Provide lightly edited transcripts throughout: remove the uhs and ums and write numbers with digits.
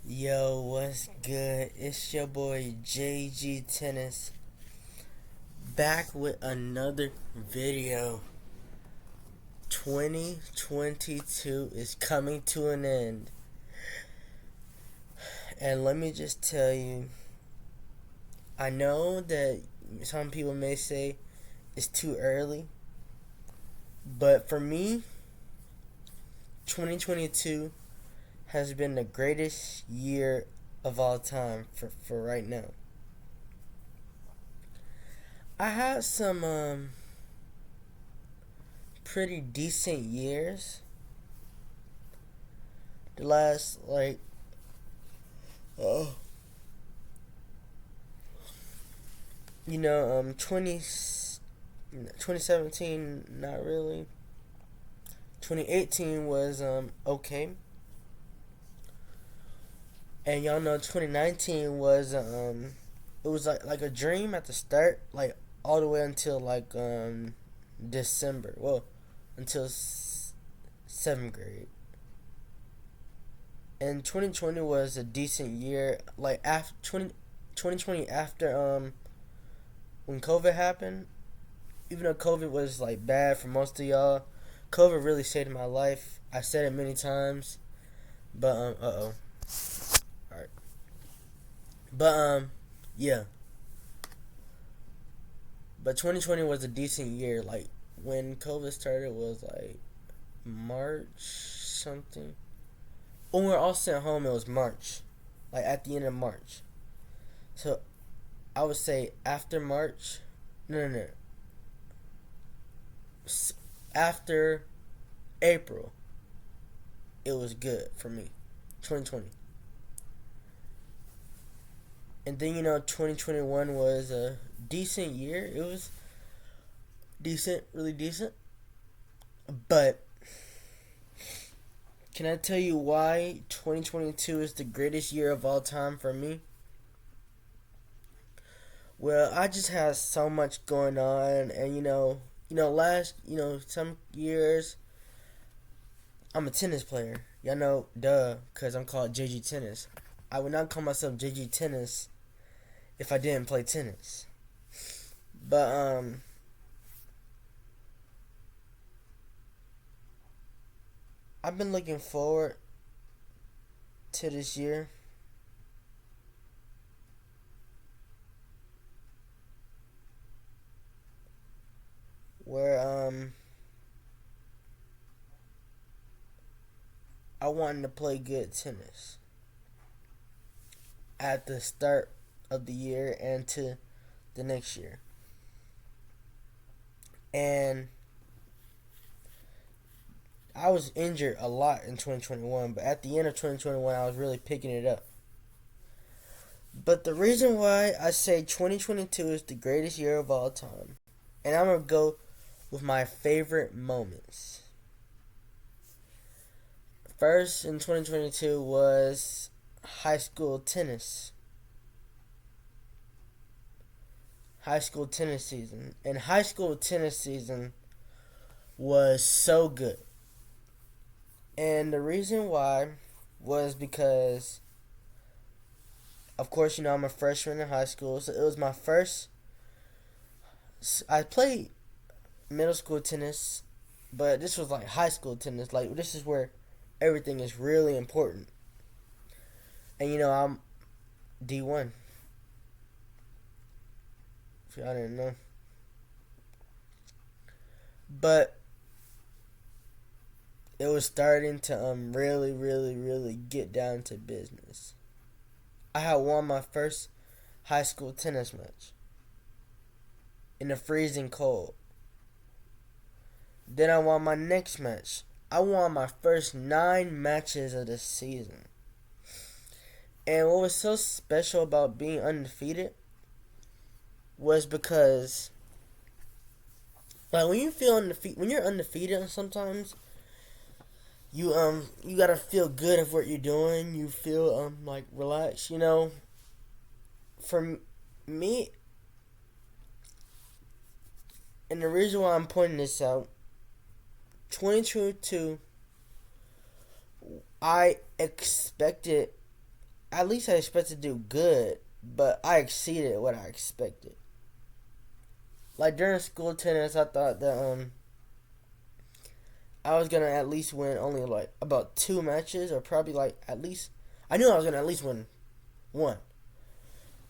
Yo, what's good? It's your boy JG Tennis back with another video. 2022 is coming to an end. And let me just tell you, I know that some people may say it's too early, but for me, 2022 has been the greatest year of all time for right now. I had some pretty decent years. The last uh, 2017 not really. 2018 was okay. And y'all know 2019 was it was like a dream at the start, like all the way until December. Well, until 7th grade. And 2020 was a decent year. Like after 2020 after when COVID happened, even though COVID was like bad for most of y'all, COVID really saved my life. I said it many times, but all right. But yeah. But 2020 was a decent year. Like when COVID started was like March something. When we were all sent home, it was March, like at the end of March. So I would say after March, no. After April, it was good for me. 2020. And then 2021 was a decent year. It was decent, really decent. But can I tell you why 2022 is the greatest year of all time for me? Well, I just had so much going on, and some years I'm a tennis player. Y'all know, duh, cause I'm called JG Tennis. I would not call myself JG Tennis if I didn't play tennis. But I've been looking forward to this year. Where I wanted to play good tennis at the start of the year and to the next year. And I was injured a lot in 2021, but at the end of 2021, I was really picking it up. But the reason why I say 2022 is the greatest year of all time, and I'm going to go with my favorite moments. First in 2022 was high school tennis. High school tennis season. And high school tennis season was so good. And the reason why was because, of course, I'm a freshman in high school, so it was my first. I played middle school tennis, but this was like high school tennis. Like, this is where everything is really important. And I'm D1. If y'all didn't know. But it was starting to really get down to business. I had won my first high school tennis match in the freezing cold. Then I won my next match. I won my first 9 matches of the season. And what was so special about being undefeated was because, like, when you're undefeated, sometimes you gotta feel good of what you're doing. You feel like relaxed. For me, and the reason why I'm pointing this out, 2022, I expected at least I expected to do good, but I exceeded what I expected. Like during school tennis, I thought that I was gonna at least win only like about 2 matches, or probably like at least I knew I was gonna at least win one,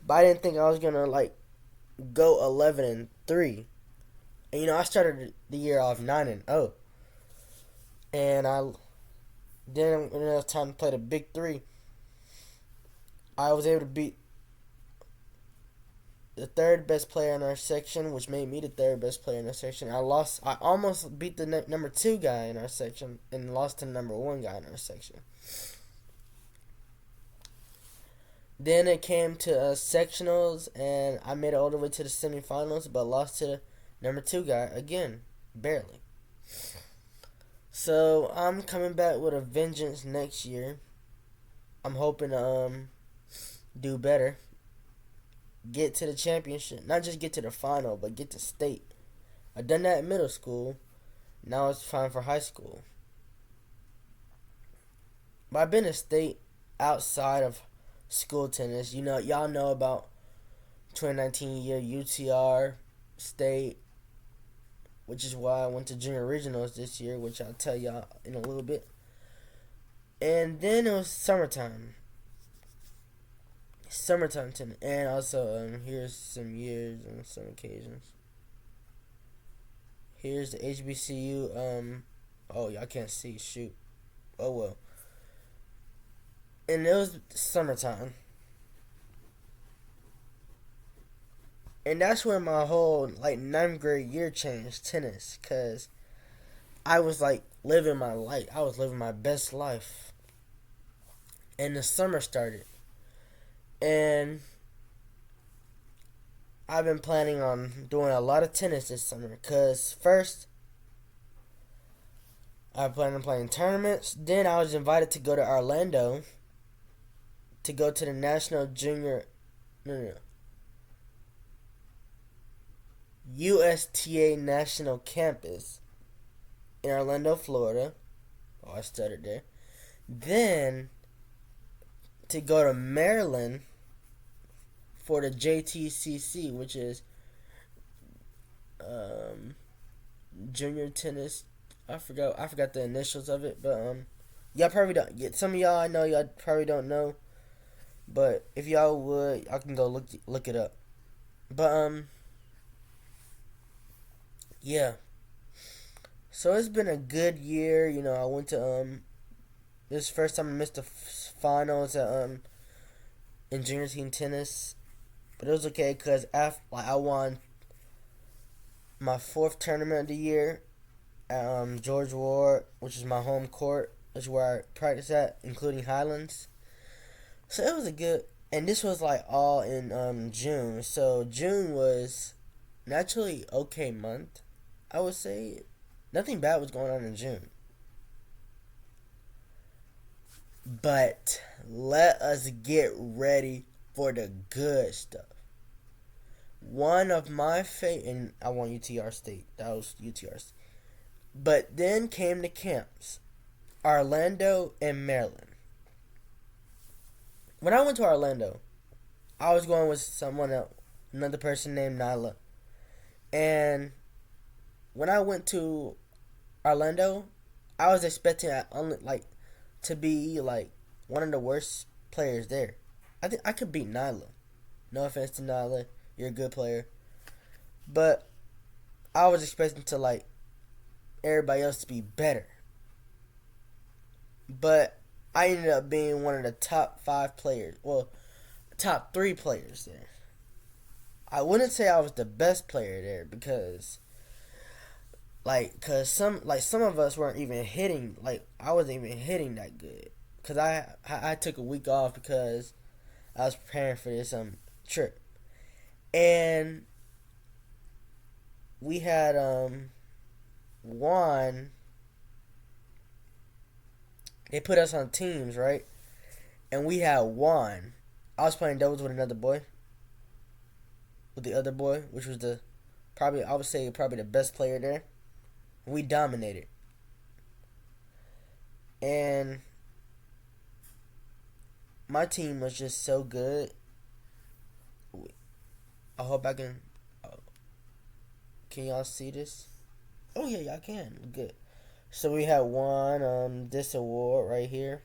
but I didn't think I was gonna like go 11-3. And I started the year off 9-0, and I then when it was time to play the big three, I was able to beat the third best player in our section, which made me the third best player in our section. I almost beat the number 2 guy in our section and lost to the number 1 guy in our section. Then it came to sectionals, and I made it all the way to the semifinals, but lost to the number 2 guy again, barely. So I'm coming back with a vengeance next year. I'm hoping to do better. Get to the championship. Not just get to the final, but get to state. I done that in middle school. Now it's time for high school. But I've been to state outside of school tennis. Y'all know about 2019 year UTR state, which is why I went to junior regionals this year, which I'll tell y'all in a little bit. And then it was summertime tennis, and also here's some years and some occasions. Here's the HBCU. Oh, y'all can't see. Shoot. Oh well. And it was summertime, and that's when my whole like 9th grade year changed tennis, cause I was like living my life. I was living my best life, and the summer started. And I've been planning on doing a lot of tennis this summer. Because first, I planned on playing tournaments. Then I was invited to go to Orlando to go to the National Junior... No. USTA National Campus in Orlando, Florida. Oh, I stuttered there. Then to go to Maryland for the JTCC, which is junior tennis. I forgot the initials of it, but y'all probably don't. Some of y'all I know y'all probably don't know, but if y'all would, y'all can go look it up. But yeah. So it's been a good year. I went to this is the first time I missed the finals at in junior team tennis, but it was okay because I won my 4th tournament of the year at George Ward, which is my home court, which is where I practice at, including Highlands. So it was a good, and this was like all in June. So June was naturally okay month, I would say. Nothing bad was going on in June. But let us get ready for the good stuff. One of my favorite, and I won UTR State. That was UTR State. But then came the camps, Orlando and Maryland. When I went to Orlando, I was going with someone else, another person named Nyla. And when I went to Orlando, I was expecting to be like one of the worst players there. I think I could beat Nyla. No offense to Nyla, you're a good player, but I was expecting to like everybody else to be better. But I ended up being one of the top 5 players. Well, top 3 players there. I wouldn't say I was the best player there because some of us weren't even hitting. Like, I wasn't even hitting that good because I took a week off because I was preparing for this trip, and we had Juan. They put us on teams, right? And we had Juan. I was playing doubles with another boy, with the other boy, which was I would say probably the best player there. We dominated. And my team was just so good. I hope I can. Can y'all see this? Oh yeah, y'all can. Good. So we have won this award right here.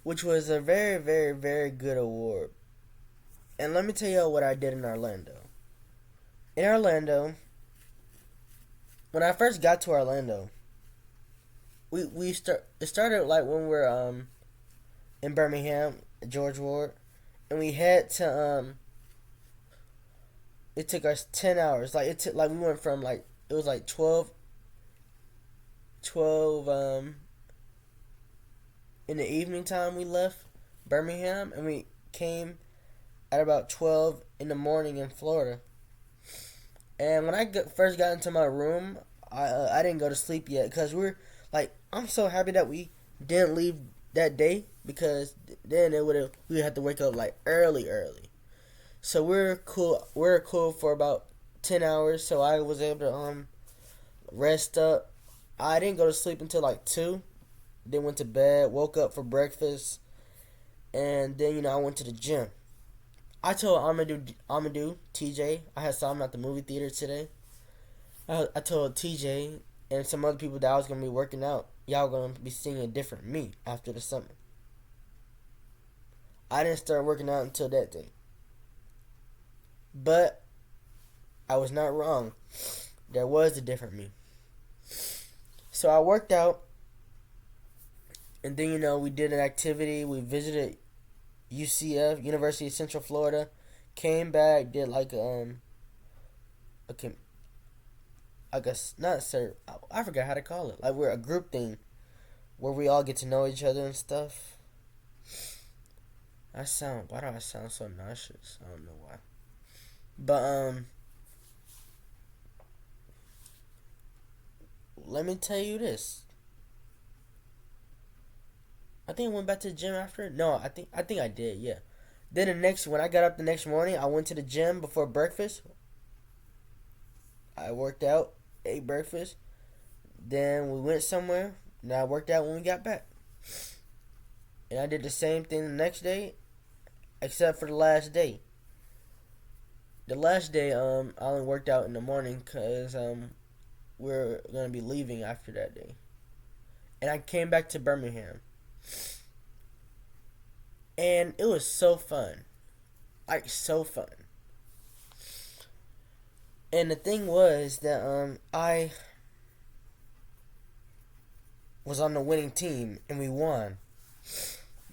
Which was a very, very, very good award. And let me tell you what I did in Orlando. In Orlando, when I first got to Orlando, it started like when we were in Birmingham, George Ward, and we had to it took us 10 hours. Like it took like we went from like it was like 12 in the evening time we left Birmingham, and we came at about 12 in the morning in Florida. And when I first got into my room, I didn't go to sleep yet because I'm so happy that we didn't leave that day, because then we would have to wake up like early. So we're cool. We're cool for about 10 hours. So I was able to rest up. I didn't go to sleep until like 2. Then went to bed. Woke up for breakfast, and then I went to the gym. I told Amadou, TJ, I saw him at the movie theater today. I told TJ and some other people that I was gonna be working out. Y'all gonna be seeing a different me after the summer. I didn't start working out until that day. But I was not wrong. There was a different me. So I worked out, and then we did an activity. We visited UCF, University of Central Florida. Came back, did like I guess not sir. I forgot how to call it. Like we're a group thing where we all get to know each other and stuff. Why do I sound so nauseous? I don't know why. But let me tell you this. I think I went back to the gym after. No, I think I did. Yeah. Then when I got up the next morning, I went to the gym before breakfast. I worked out, ate breakfast. Then we went somewhere. And I worked out when we got back. And I did the same thing the next day, except for the last day. The last day, I only worked out in the morning because we're gonna be leaving after that day. And I came back to Birmingham. And it was so fun. Like, so fun. And the thing was that I was on the winning team and we won.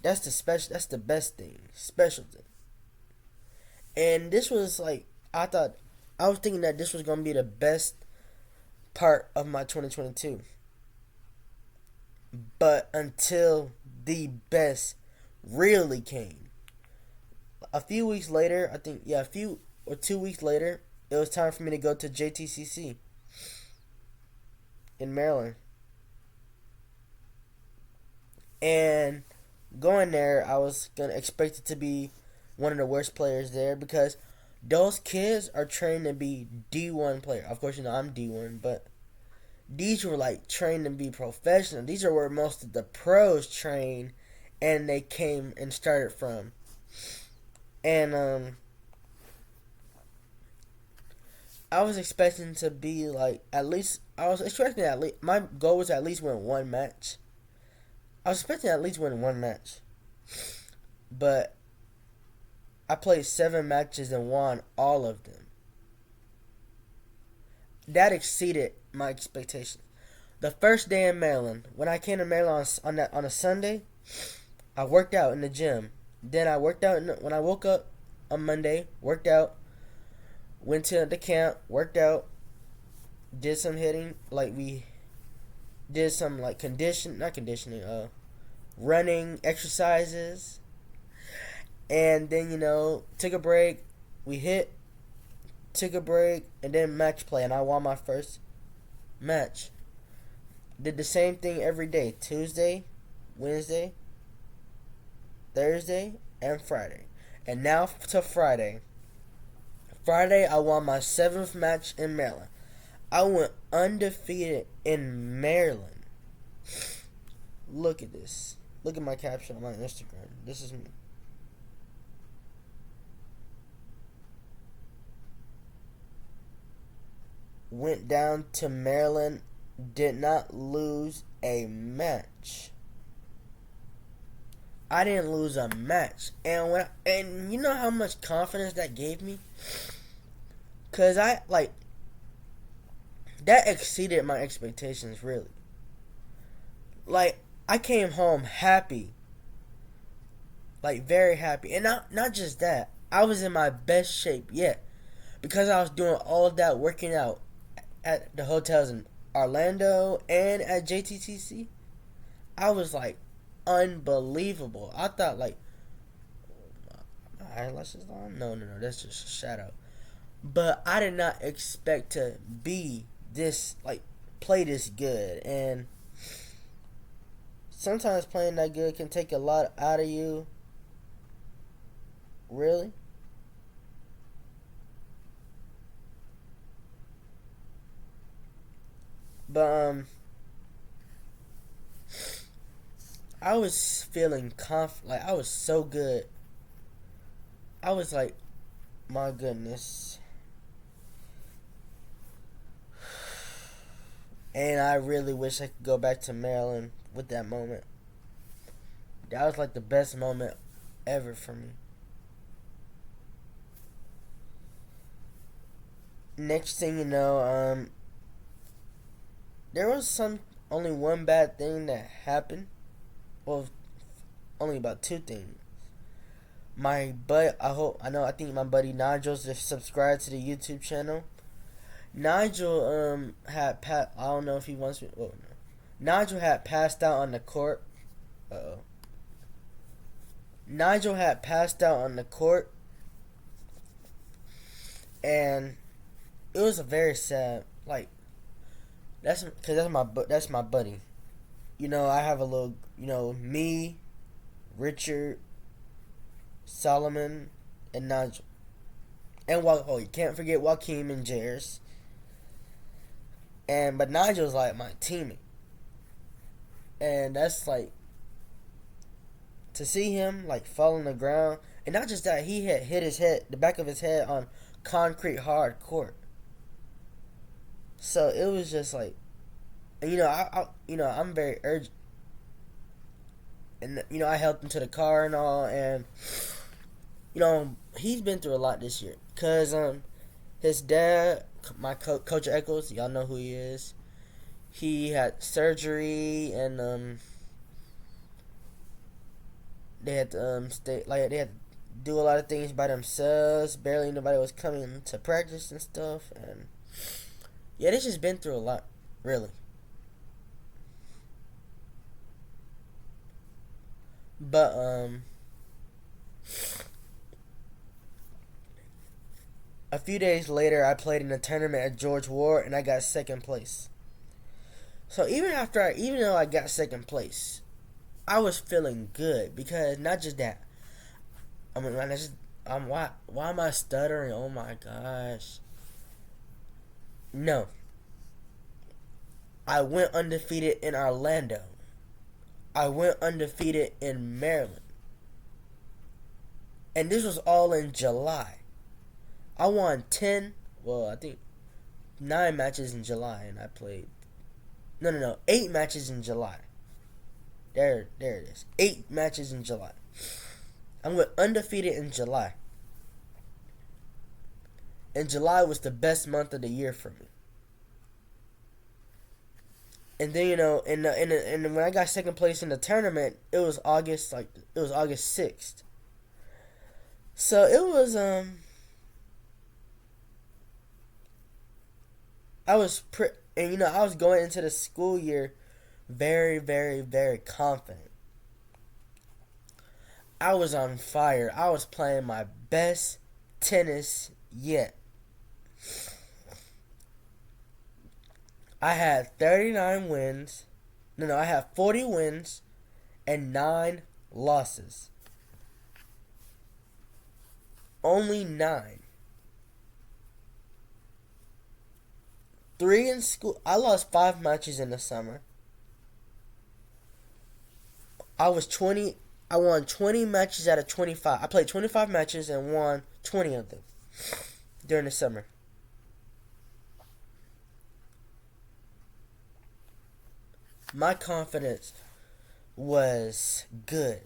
That's the best thing. Special thing. And this was like, I was thinking that this was going to be the best part of my 2022. But until the best really came. A few weeks later, 2 weeks later, it was time for me to go to JTCC in Maryland. And going there, I was going to expect it to be one of the worst players there, because those kids are trained to be D1 players. Of course, I'm D1, but these were like trained to be professional. These are where most of the pros train, and they came and started from. And I was expecting to be like my goal was to at least win one match. I was expecting to at least win one match. But I played 7 matches and won all of them. That exceeded my expectations. The first day in Maryland, when I came to Maryland on a Sunday, I worked out in the gym. Then I worked out when I woke up on Monday, worked out, went to the camp, worked out, did some hitting, like we did some like running exercises. And then, took a break, took a break, and then match play, and I won my first match. Did the same thing every day, Tuesday, Wednesday, Thursday, and Friday. And now to Friday. Friday, I won my 7th match in Maryland. I went undefeated in Maryland. Look at this. Look at my caption on my Instagram. This is me. Went down to Maryland, did not lose a match. I didn't lose a match, and you know how much confidence that gave me, cause that exceeded my expectations really. Like I came home happy, like very happy, and not just that. I was in my best shape yet because I was doing all of that working out at the hotels in Orlando and at JTTC. I was like unbelievable. I thought like my eyelashes on. No, that's just a shadow. But I did not expect to be this like play this good, and sometimes playing that good can take a lot out of you. Really. But I was feeling like I was so good. I was like, my goodness. And I really wish I could go back to Maryland with that moment. That was like the best moment ever for me. Next thing you know, there was only one bad thing that happened. Well, only about two things. I think my buddy Nigel's just subscribed to the YouTube channel. Nigel I don't know if he wants me. Well, no. Nigel had passed out on the court. Nigel had passed out on the court, and it was a very sad like that's my buddy. You know, I have a little, me, Richard, Solomon, and Nigel. And you can't forget Joaquin and Jairus. But Nigel's like my teammate. And that's like, to see him like fall on the ground, and not just that, he had hit the back of his head on concrete hard court. So it was just like, and I'm very urgent, and I helped him to the car and all, and he's been through a lot this year, cause his dad, my Coach Eccles, y'all know who he is. He had surgery, and they had to they had to do a lot of things by themselves. Barely nobody was coming to practice and stuff, and yeah, they just been through a lot, really. But a few days later, I played in a tournament at George Ward, and I got second place. So even though I got second place, I was feeling good, because not just that. I mean, why am I stuttering? Oh my gosh. No. I went undefeated in Orlando. I went undefeated in Maryland. And this was all in July. I won 9 matches in July, and I played. No, 8 matches in July. There it is. 8 matches in July. I went undefeated in July. And July was the best month of the year for me. And then and when I got second place in the tournament, it was August 6th. So it was I was I was going into the school year very, very, very confident. I was on fire. I was playing my best tennis yet. I had 39 wins. No, I had 40 wins and 9 losses. Only 9. 3 in school. I lost 5 matches in the summer. I was 20. I won 20 matches out of 25. I played 25 matches and won 20 of them during the summer. My confidence was good.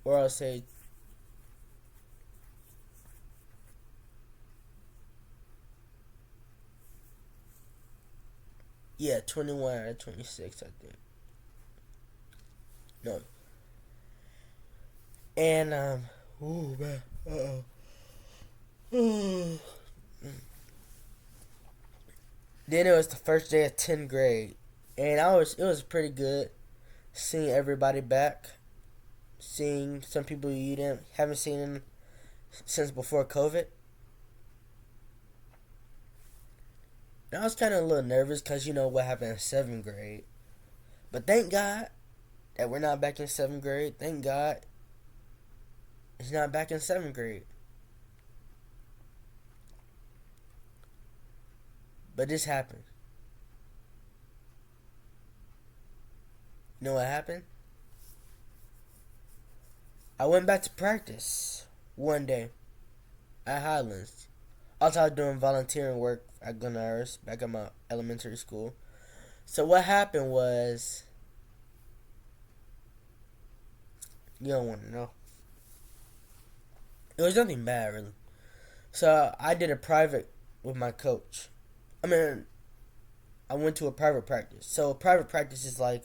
Or I'll say, yeah, 21 out of 26, I think. No. And, ooh, man. Uh-oh. Then it was the first day of 10th grade. And it was pretty good seeing everybody back. Seeing some people you haven't seen since before COVID. And I was kind of a little nervous because you know what happened in 7th grade. But thank God that we're not back in 7th grade. Thank God it's not back in 7th grade. But this happened. You know what happened? I went back to practice one day at Highlands. I was doing volunteering work at Glenars back at my elementary school. So what happened was, you don't want to know. It was nothing bad really. So I did a private with my coach. I went to a private practice. So a private practice is like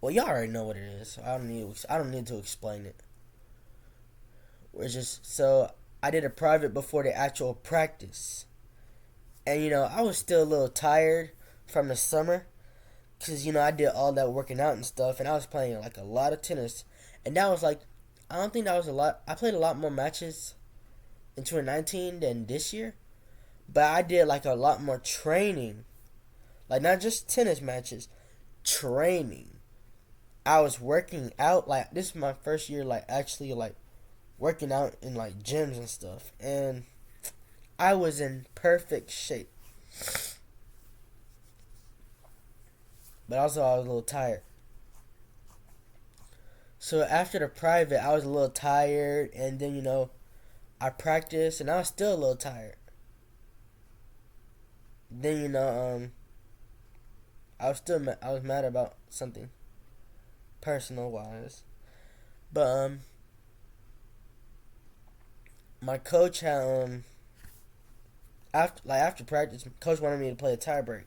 well, y'all already know what it is. So I don't need to explain it. It's just so I did a private before the actual practice, and you know I was still a little tired from the summer, cause you know I did all that working out and stuff, and I was playing like a lot of tennis, and that was like I don't think that was a lot. I played a lot more matches in 2019 than this year. But I did like a lot more training. Like not just tennis matches, training. I was working out like this is my first year like actually like working out in like gyms and stuff. And I was in perfect shape. But also I was a little tired. So after the private I was a little tired and then you know I practiced and I was still a little tired. Then you know, I was mad about something personal wise, but my coach had after practice, coach wanted me to play a tiebreak.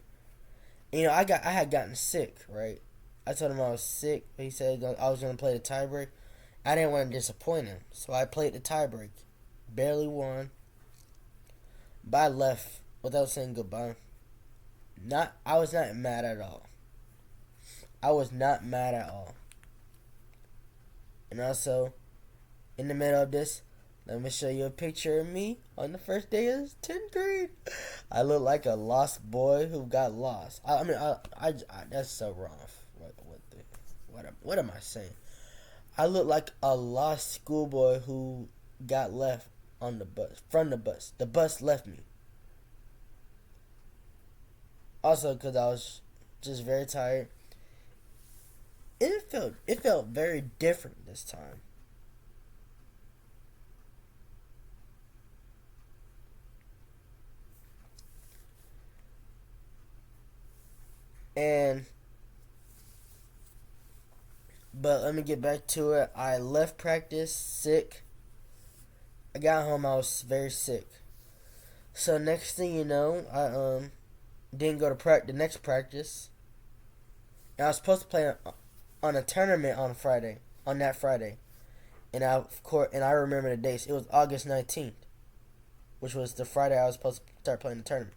You know, I had gotten sick, right? I told him I was sick, but he said I was gonna play the tiebreak. I didn't want to disappoint him, so I played the tiebreak. Barely won, but I left without saying goodbye. I was not mad at all. I was not mad at all. And also, in the middle of this, let me show you a picture of me on the first day of 10th grade. I look like a lost boy who got lost. I that's so wrong. What am I saying? I look like a lost schoolboy who got left on the bus, from the bus. The bus left me. Also, because I was just very tired. It felt very different this time. And but let me get back to it. I left practice sick. I got home. I was very sick. So next thing you know, I didn't go to the next practice. And I was supposed to play on a tournament on that Friday. And I remember the dates. It was August 19th, which was the Friday I was supposed to start playing the tournament.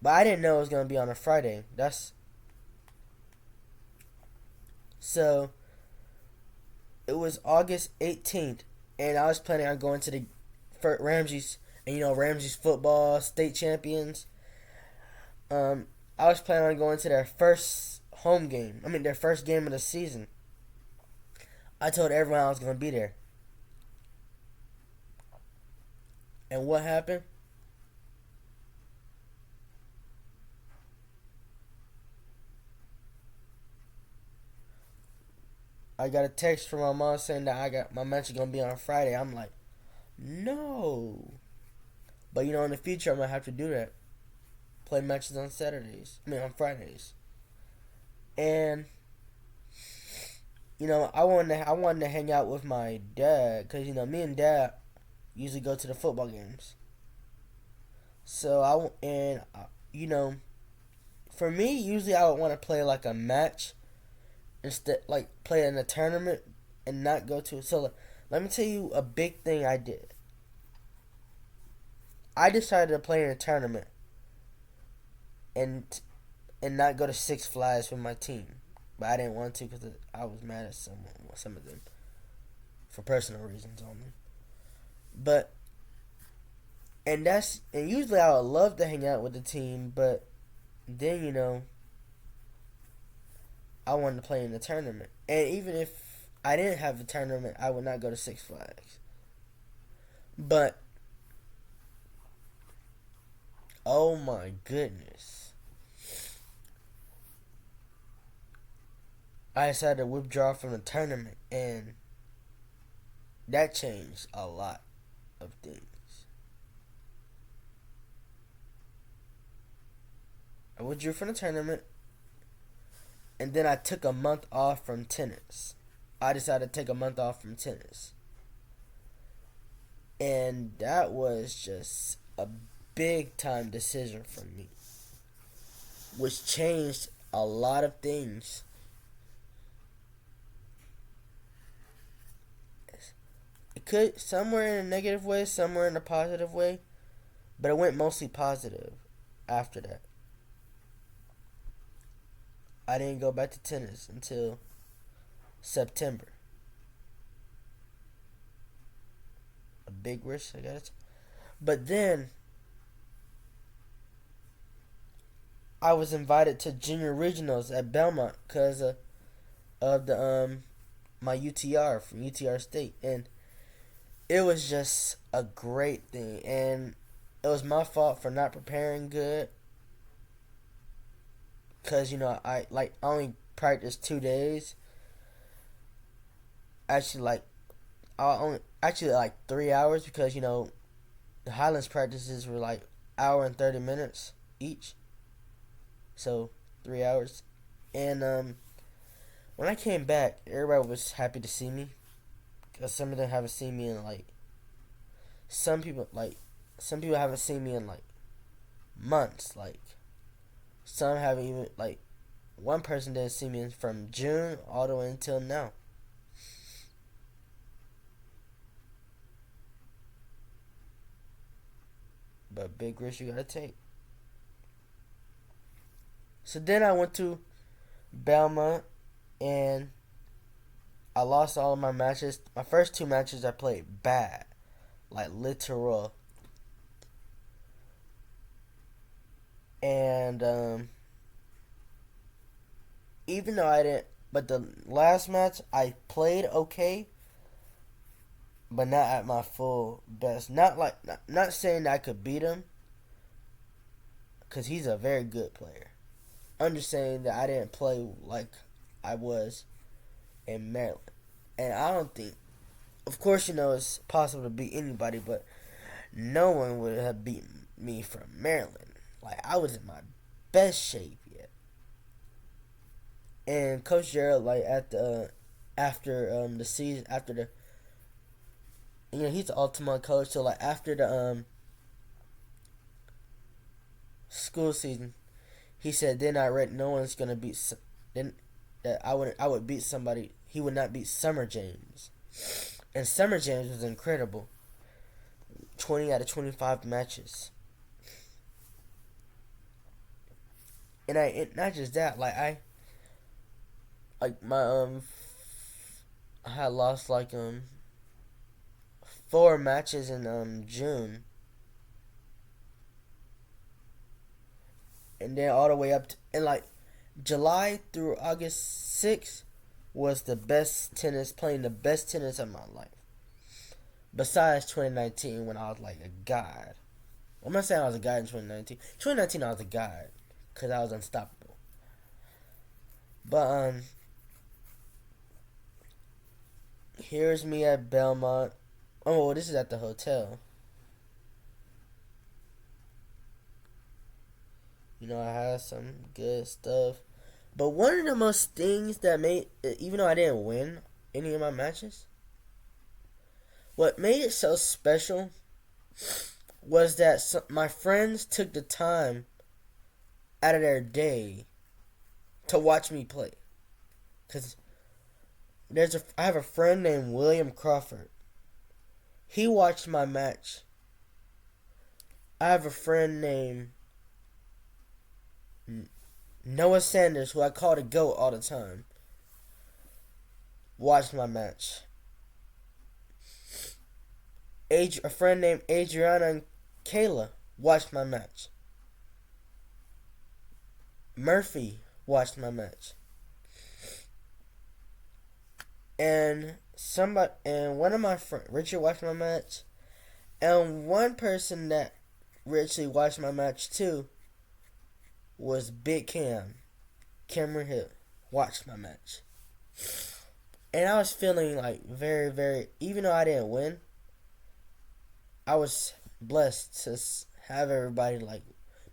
But I didn't know it was going to be on a Friday. So it was August 18th, and I was planning on going to the Ramsey's, and you know Ramsey's football state champions. I was planning on going to their first home game. Their first game of the season. I told everyone I was going to be there. And what happened? I got a text from my mom saying that I got my match is gonna be on Friday. I'm like, no. But in the future I'm gonna have to do that. Play matches on Saturdays. I mean on Fridays. And I wanted to hang out with my dad because me and dad usually go to the football games. So for me usually I would want to play like a match instead, like play in a tournament and not go to it. So let me tell you a big thing I did. I decided to play in a tournament and not go to Six Flags with my team, but I didn't want to because I was mad at some of them for personal reasons only. But and usually I would love to hang out with the team, but then I wanted to play in the tournament, and even if I didn't have a tournament, I would not go to Six Flags. But oh my goodness, I decided to withdraw from the tournament, and that changed a lot of things. I withdrew from the tournament, and then I took a month off from tennis. I decided to take a month off from tennis. And that was just a big time decision for me, which changed a lot of things. It could, somewhere in a negative way, somewhere in a positive way, but it went mostly positive after that. I didn't go back to tennis until September. A big risk, I guess. But then I was invited to junior regionals at Belmont because of the my UTR from UTR State, and it was just a great thing. And it was my fault for not preparing good because I only practiced 2 days. Actually, I only actually 3 hours because the Highlands practices were hour and 30 minutes each, so 3 hours. And when I came back, everybody was happy to see me because some of them haven't seen me in some people haven't seen me in months. Some haven't even one person didn't see me from June all the way until now. But big risk you gotta take. So then I went to Belmont and I lost all of my matches. My first two matches I played bad, literal. And even though I didn't, but the last match I played okay, but not at my full best. Not saying that I could beat him, because he's a very good player. I'm just saying that I didn't play like I was in Maryland, and I don't think. Of course, it's possible to beat anybody, but no one would have beaten me from Maryland. I was in my best shape yet. And Coach Gerald, at the after the season, after the he's the ultimate coach. So after the school season, he said then I read no one's gonna beat then that I would beat somebody. He would not beat Summer James, and Summer James was incredible. 20 out of 25 matches. And not just that, I had lost 4 matches in June, and then all the way up to, and July through August 6th was the best tennis, playing the best tennis of my life, Besides 2019 when I was like a god. I'm not saying I was a god in 2019. 2019 I was a god because I was unstoppable. But here's me at Belmont. Oh, well, this is at the hotel. You know, I had some good stuff. But one of the most things that made, even though I didn't win any of my matches, what made it so special was that my friends took the time out of their day to watch me play. Cause I have a friend named William Crawford. He watched my match. I have a friend named Noah Sanders, who I call the GOAT all the time, watched my match. A friend named Adriana and Kayla watched my match. Murphy watched my match. And one of my friends, Richard, watched my match. And one person that actually watched my match too was Big Cameron Hill, watched my match. And I was feeling like very, very, even though I didn't win, I was blessed to have everybody, like,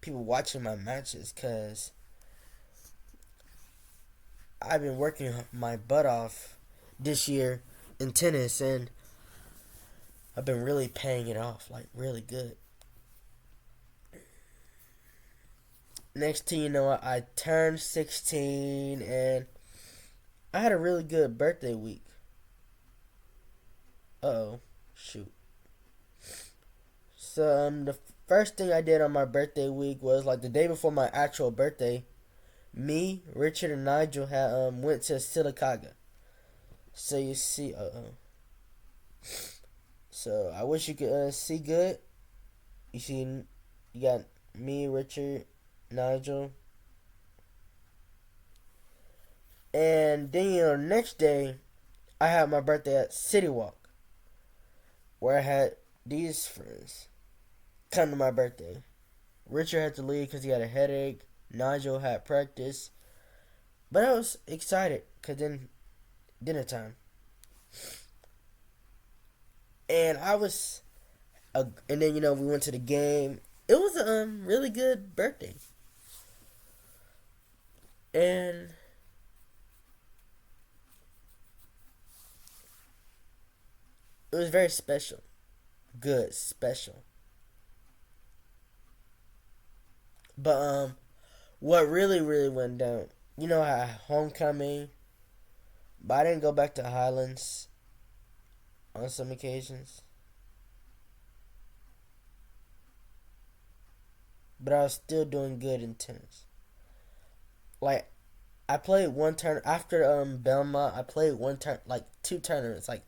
people watching my matches, because I've been working my butt off this year in tennis, and I've been really paying it off, like, really good. Next thing you know, I turned 16, and I had a really good birthday week. Uh-oh. Shoot. So, the first thing I did on my birthday week was, like, the day before my actual birthday, me, Richard, and Nigel went to Sylacauga. So, you see, So, I wish you could see good. You got me, Richard, Nigel. And then, the next day, I had my birthday at City Walk, where I had these friends come to my birthday. Richard had to leave because he had a headache. Nigel had practice. But I was excited because then dinner time. And and then, we went to the game. It was a really good birthday. And it was very special. Good, special. But what really, really went down, I had homecoming, but I didn't go back to Highlands on some occasions. But I was still doing good in tennis. Like, I played one turn after Belmont. I played like 2 tournaments, like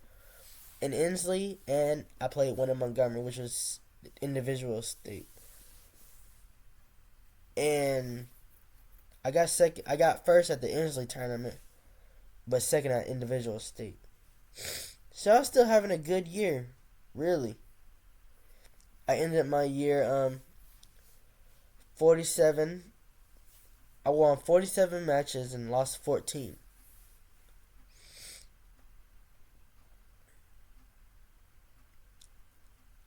in Inslee, and I played one in Montgomery, which was individual state. And I got second. I got first at the Inslee tournament, but second at individual state. So I was still having a good year, really. I ended my year 47. I won 47 matches and lost 14.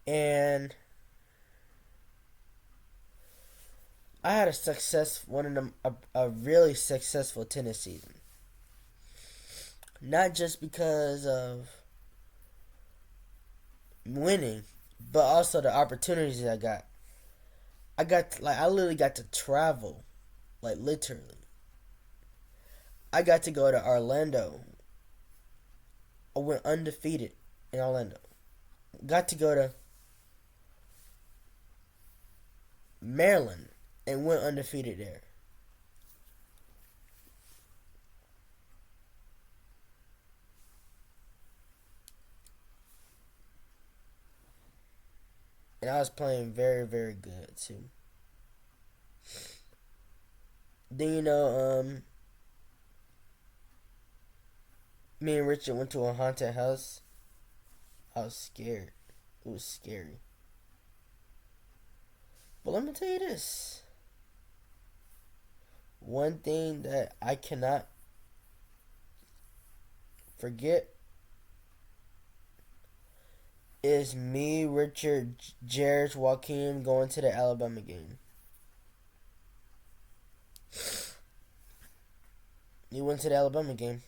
And I had a really successful tennis season. Not just because of winning, but also the opportunities I got. I literally got to travel, like literally. I got to go to Orlando. I went undefeated in Orlando. Got to go to Maryland and went undefeated there. And I was playing very, very good too. Then me and Richard went to a haunted house. I was scared. It was scary. But let me tell you this. One thing that I cannot forget is me, Richard, Jared, Joaquin going to the Alabama game. We went to the Alabama game.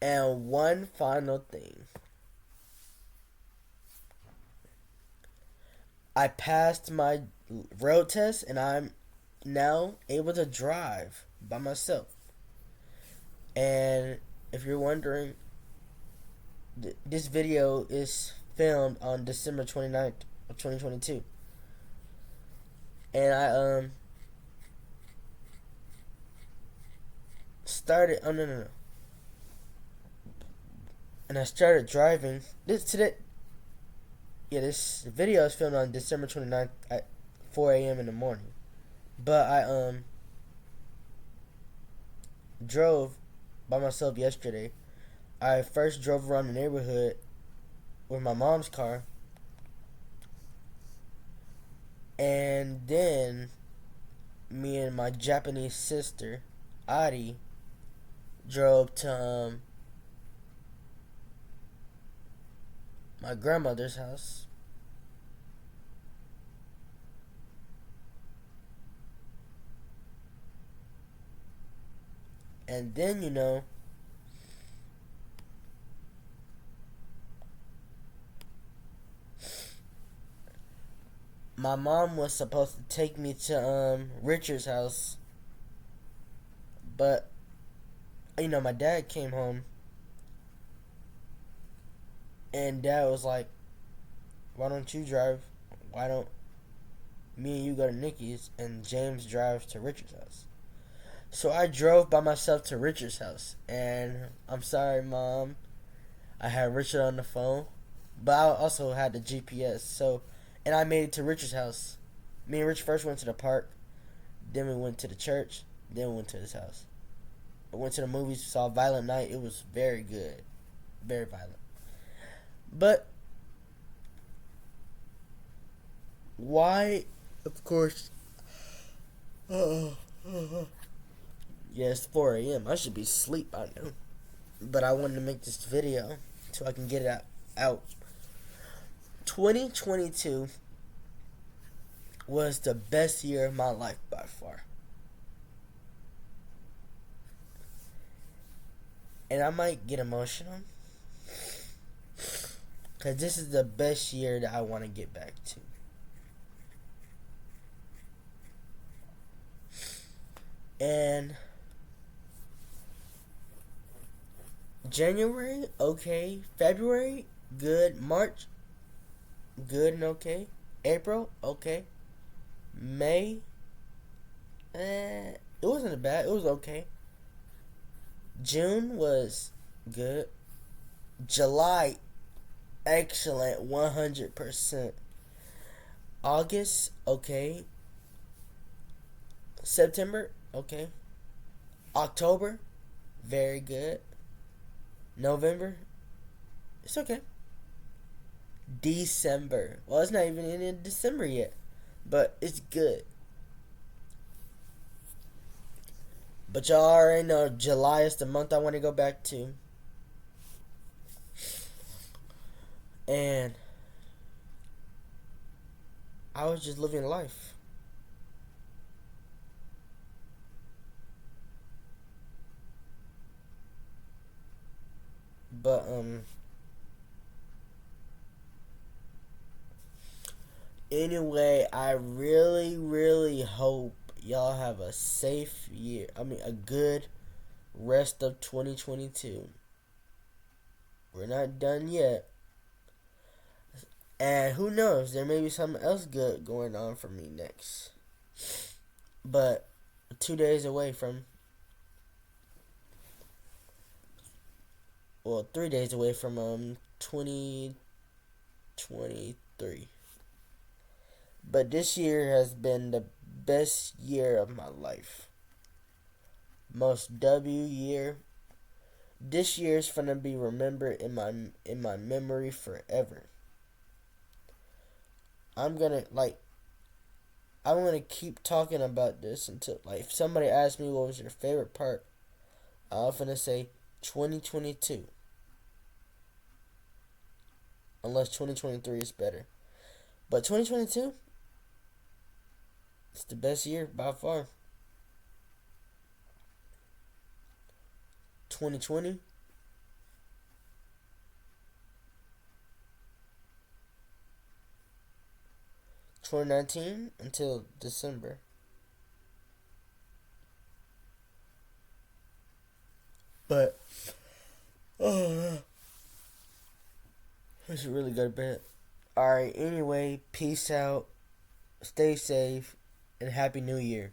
And one final thing. I passed my road test and I'm now able to drive by myself. And if you're wondering, this video is filmed on December 29th of 2022. And I started no. And I started driving this video is filmed on December 29th at 4 a.m. in the morning. But I drove by myself yesterday. I first drove around the neighborhood with my mom's car. And then me and my Japanese sister, Adi, drove to my grandmother's house. And then, my mom was supposed to take me to Richard's house. But, my dad came home. And Dad was like, why don't you drive? Why don't me and you go to Nikki's and James drives to Richard's house? So I drove by myself to Richard's house. And I'm sorry, Mom. I had Richard on the phone. But I also had the GPS. And I made it to Richard's house. Me and Rich first went to the park. Then we went to the church. Then we went to his house. We went to the movies, saw Violent Night. It was very good. Very violent. But why, of course, yeah, it's 4 a.m. I should be asleep by now. But I wanted to make this video so I can get it out. 2022 was the best year of my life by far. And I might get emotional. Because this is the best year that I want to get back to. And January, okay. February, good. March, good and okay. April, okay. May, it wasn't bad. It was okay. June was good. July, excellent, 100%. August, okay. September, okay. October, very good. November, it's okay. December, well, it's not even in December yet, but it's good. But y'all already know July is the month I want to go back to. And I was just living life. But anyway, I really, really hope y'all have a safe year. A good rest of 2022. We're not done yet. And who knows, there may be something else good going on for me next. But 2 days away from, 3 days away from 2023. But this year has been the best year of my life. Most W year. This year is gonna be remembered in my memory forever. I'm gonna like I'm gonna keep talking about this until like if somebody asks me what was your favorite part, I'm gonna say 2022. Unless 2023 is better. But 2022, it's the best year by far. 2020, 2019 until December. But I should really go to bed. Alright, anyway, peace out, stay safe, and Happy New Year.